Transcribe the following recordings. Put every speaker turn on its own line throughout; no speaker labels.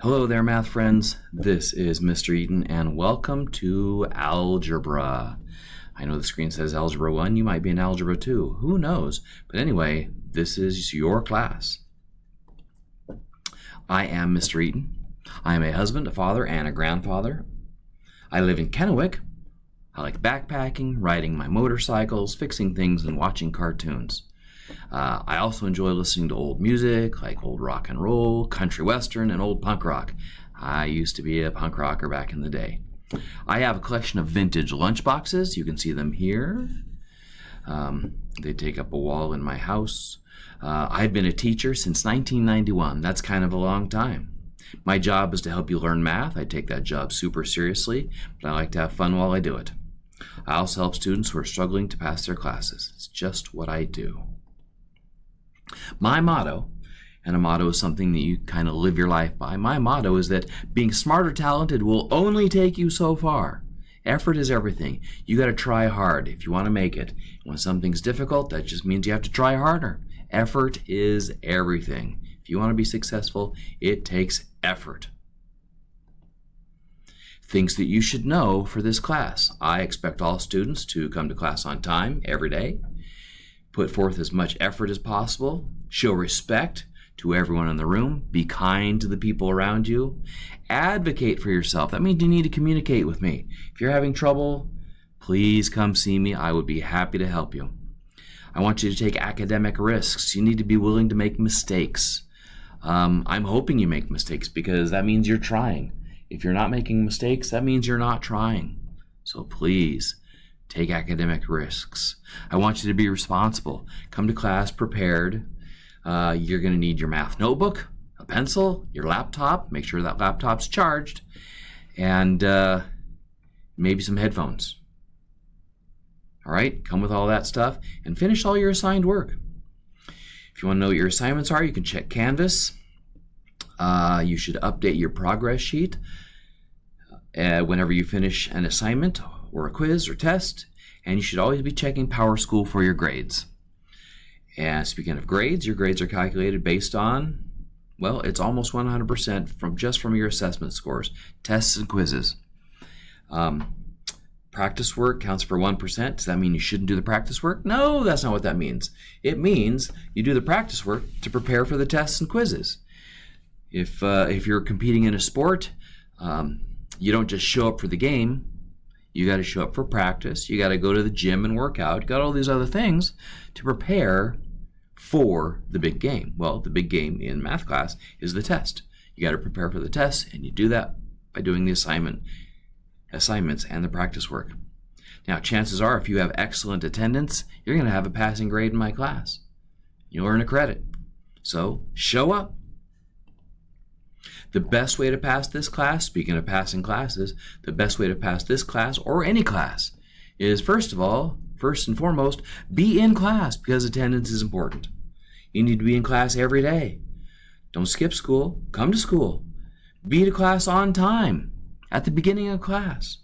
Hello there, math friends. This is Mr. Eaton, and welcome to Algebra. I know the screen says Algebra 1. You might be in Algebra 2. Who knows? But anyway, this is your class. I am Mr. Eaton. I am a husband, a father, and a grandfather. I live in Kennewick. I like backpacking, riding my motorcycles, fixing things, and watching cartoons. I also enjoy listening to old music, like old rock and roll, country western, and old punk rock. I used to be a punk rocker back in the day. I have a collection of vintage lunchboxes. You can see them here. They take up a wall in my house. I've been a teacher since 1991. That's kind of a long time. My job is to help you learn math. I take that job super seriously, but I like to have fun while I do it. I also help students who are struggling to pass their classes. It's just what I do. My motto, and a motto is something that you kind of live your life by, my motto is that being smart or talented will only take you so far. Effort is everything. You got to try hard if you want to make it. When something's difficult, that just means you have to try harder. Effort is everything. If you want to be successful, it takes effort. Things that you should know for this class. I expect all students to come to class on time every day. Put forth as much effort as possible. Show respect to everyone in the room. Be kind to the people around you. Advocate for yourself. That means you need to communicate with me. If you're having trouble, please come see me. I would be happy to help you. I want you to take academic risks. You need to be willing to make mistakes. I'm hoping you make mistakes because that means you're trying. If you're not making mistakes, that means you're not trying. So please, take academic risks. I want you to be responsible. Come to class prepared. You're going to need your math notebook, a pencil, your laptop. Make sure that laptop's charged. And maybe some headphones. All right? Come with all that stuff and finish all your assigned work. If you want to know what your assignments are, you can check Canvas. You should update your progress sheet whenever you finish an assignment or a quiz or test, and you should always be checking PowerSchool for your grades. And speaking of grades, your grades are calculated based on, well, it's almost 100% from your assessment scores, tests and quizzes. Practice work counts for 1%. Does that mean you shouldn't do the practice work? No, that's not what that means. It means you do the practice work to prepare for the tests and quizzes. If you're competing in a sport, you don't just show up for the game. You got to show up for practice. You got to go to the gym and work out. You got all these other things to prepare for the big game. Well, the big game in math class is the test. You got to prepare for the test, and you do that by doing the assignments and the practice work. Now, chances are, if you have excellent attendance, you're going to have a passing grade in my class. You'll earn a credit. So, show up. The best way to pass this class, speaking of passing classes, the best way to pass this class or any class is, first and foremost, be in class because attendance is important. You need to be in class every day. Don't skip school. Come to school. Be to class on time at the beginning of class,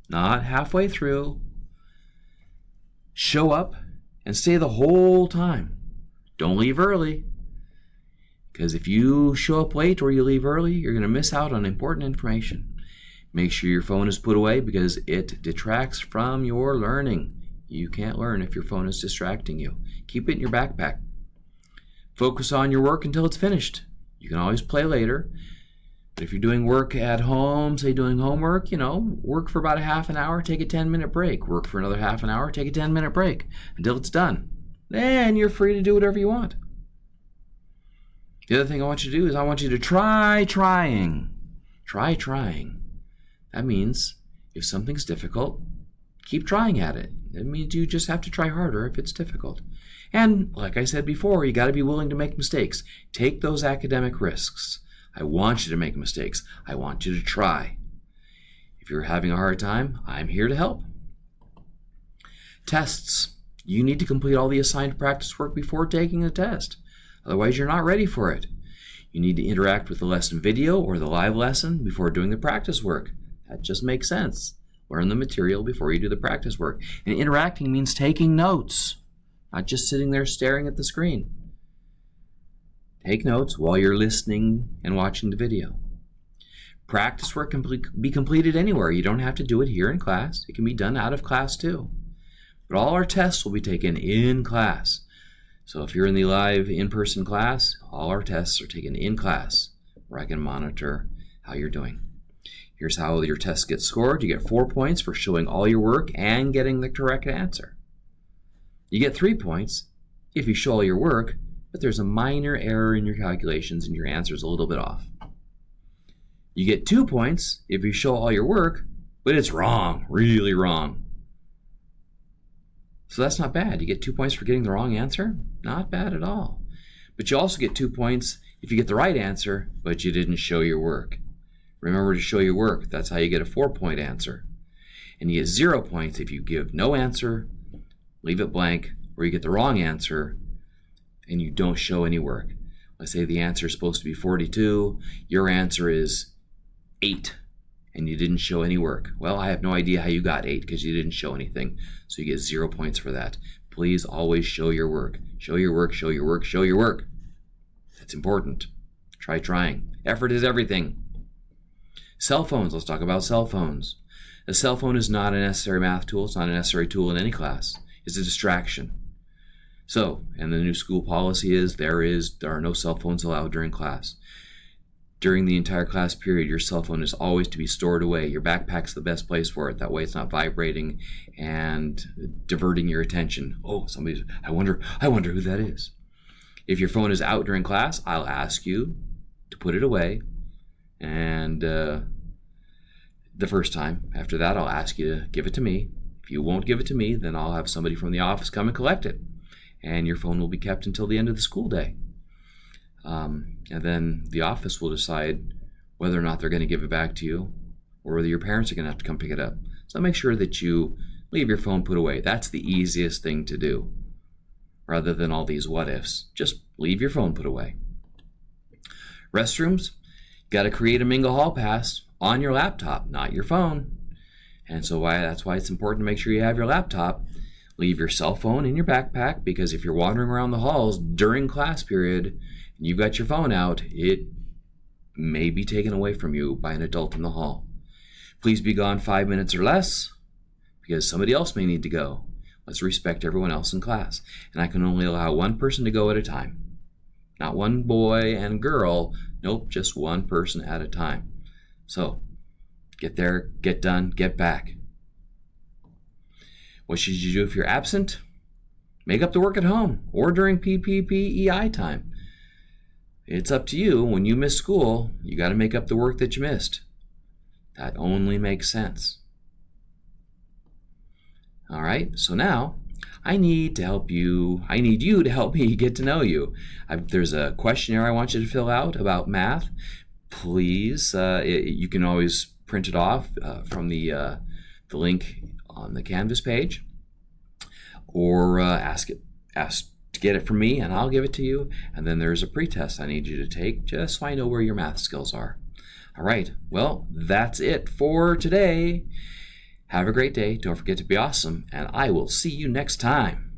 not halfway through. Show up and stay the whole time. Don't leave early. Because if you show up late or you leave early, you're going to miss out on important information. Make sure your phone is put away because it detracts from your learning. You can't learn if your phone is distracting you. Keep it in your backpack. Focus on your work until it's finished. You can always play later. But if you're doing work at home, say doing homework, work for about a half an hour, take a 10-minute break. Work for another half an hour, take a 10-minute break until it's done. Then you're free to do whatever you want. The other thing I want you to do is I want you to try trying. Try trying. That means if something's difficult, keep trying at it. That means you just have to try harder if it's difficult. And like I said before, you got to be willing to make mistakes. Take those academic risks. I want you to make mistakes. I want you to try. If you're having a hard time, I'm here to help. Tests. You need to complete all the assigned practice work before taking the test. Otherwise, you're not ready for it. You need to interact with the lesson video or the live lesson before doing the practice work. That just makes sense. Learn the material before you do the practice work. And interacting means taking notes, not just sitting there staring at the screen. Take notes while you're listening and watching the video. Practice work can be completed anywhere. You don't have to do it here in class. It can be done out of class too. But all our tests will be taken in class. So if you're in the live in-person class, all our tests are taken in class, where I can monitor how you're doing. Here's how your tests get scored. You get 4 points for showing all your work and getting the correct answer. You get 3 points if you show all your work, but there's a minor error in your calculations and your answer is a little bit off. You get 2 points if you show all your work, but it's wrong, really wrong. So that's not bad. You get 2 points for getting the wrong answer. Not bad at all. But you also get 2 points if you get the right answer, but you didn't show your work. Remember to show your work. That's how you get a 4-point answer. And you get 0 points if you give no answer, leave it blank, or you get the wrong answer and you don't show any work. Let's say the answer is supposed to be 42. Your answer is 8. And you didn't show any work. Well, I have no idea how you got 8 because you didn't show anything. So you get 0 points for that. Please always show your work. Show your work, show your work, show your work. That's important. Try trying. Effort is everything. Cell phones. Let's talk about cell phones. A cell phone is not a necessary math tool. It's not a necessary tool in any class. It's a distraction. So, and the new school policy is there are no cell phones allowed during class. During the entire class period, your cell phone is always to be stored away. Your backpack's the best place for it. That way it's not vibrating and diverting your attention. Oh, I wonder who that is. If your phone is out during class, I'll ask you to put it away. And the first time, after that, I'll ask you to give it to me. If you won't give it to me, then I'll have somebody from the office come and collect it. And your phone will be kept until the end of the school day. And then the office will decide whether or not they're going to give it back to you or whether your parents are going to have to come pick it up. So make sure that you leave your phone put away. That's the easiest thing to do rather than all these what ifs. Just leave your phone put away. Restrooms, got to create a Mingle Hall Pass on your laptop, not your phone. And so that's why it's important to make sure you have your laptop. Leave your cell phone in your backpack because if you're wandering around the halls during class period and you've got your phone out, it may be taken away from you by an adult in the hall. Please be gone 5 minutes or less because somebody else may need to go. Let's respect everyone else in class. And I can only allow one person to go at a time. Not one boy and girl. Nope, just one person at a time. So get there, get done, get back. What should you do if you're absent? Make up the work at home or during PPPEI time. It's up to you. When you miss school, you got to make up the work that you missed. That only makes sense. All right, so now I need you to help me get to know you. There's a questionnaire I want you to fill out about math. Please, you can always print it off from the link on the Canvas page, or ask to get it from me and I'll give it to you. And then there's a pretest I need you to take just so I know where your math skills are. All right, well, that's it for today. Have a great day. Don't forget to be awesome, and I will see you next time.